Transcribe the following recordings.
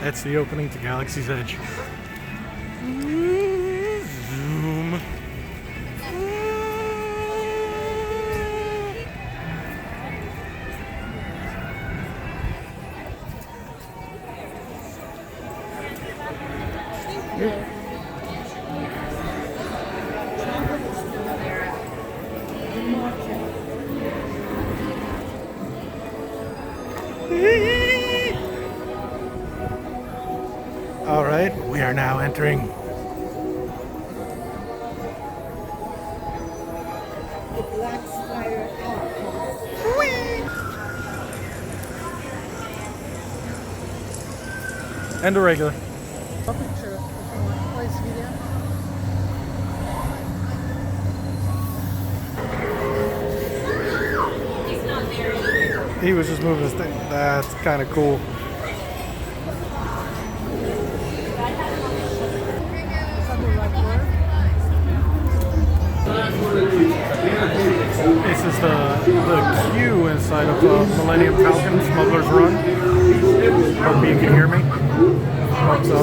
That's the opening to Galaxy's Edge. Zoom. All right, we are now entering Black Spire Outpost. and a regular. A picture if you want to place video. He was just moving his thing. That's kind of cool. This is the queue inside of Millennium Falcon Smuggler's Run. Hope you can hear me. Hope so.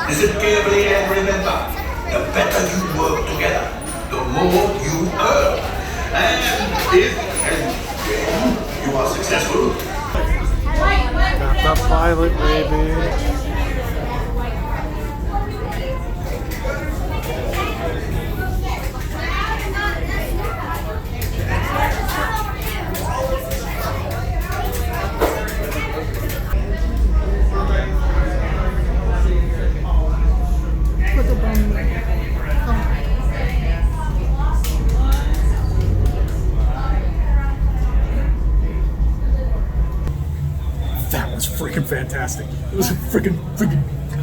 Listen carefully and remember, the better you work together, the more you earn. And if and when you are successful, Got the pilot, baby. That was freaking fantastic. It was a freaking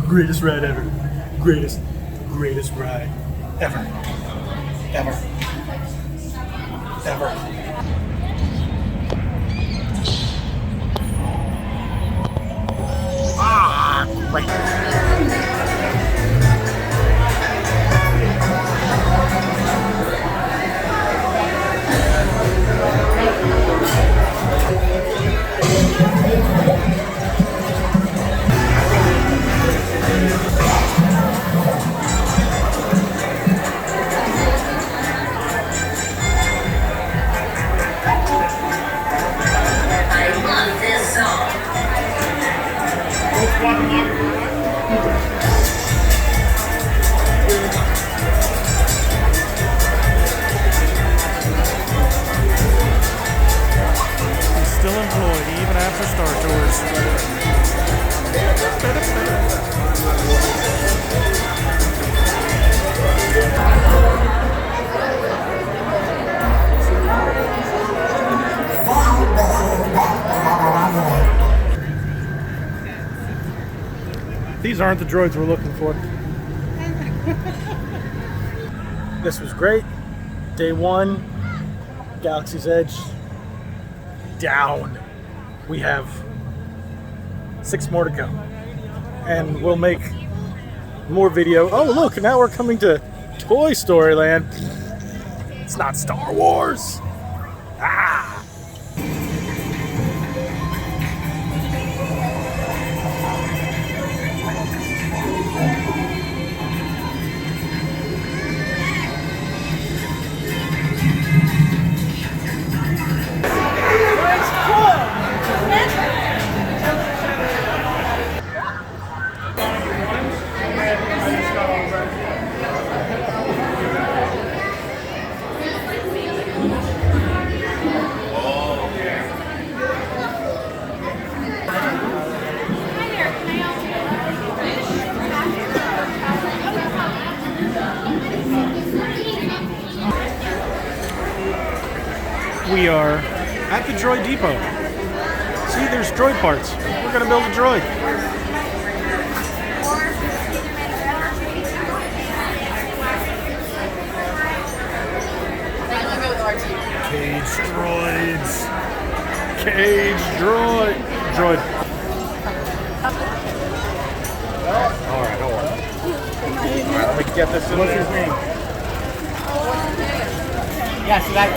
greatest ride ever. Greatest ride ever. Ah, great. Still employed even after Star Tours. These aren't the droids we're looking for. This was great. Day one, Galaxy's Edge. Down. We have 6 more to go, and we'll make more video. Oh look, now we're coming to Toy Story Land. It's not Star Wars. Ah. We are at the Droid Depot. See, there's droid parts. We're gonna build a droid. Cage droids. Cage droid. Droid. All get this in What's there. his name? Yeah, so that.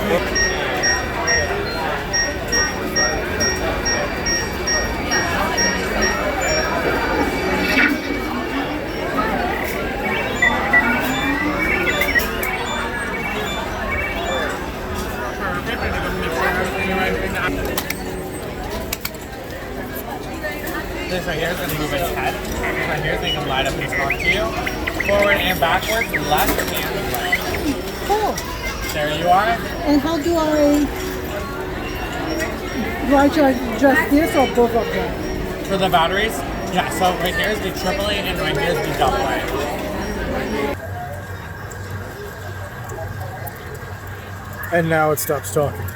This right here is going to move its head. This right here is going to light up and talk to you. Forward and backwards, left and right. Cool. There you are. And how do I just this or both of them? For the batteries, yeah, so right here is the AAA and right here is the AA. And now it stops talking.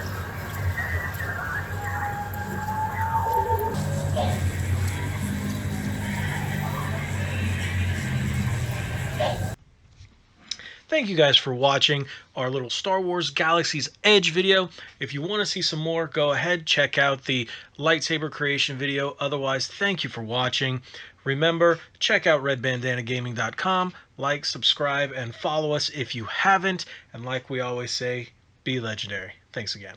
Thank you guys for watching our little Star Wars Galaxy's Edge video. If you want to see some more, go ahead, check out the lightsaber creation video. Otherwise, thank you for watching. Remember, check out redbandanagaming.com. Like, subscribe, and follow us if you haven't. And like we always say, be legendary. Thanks again.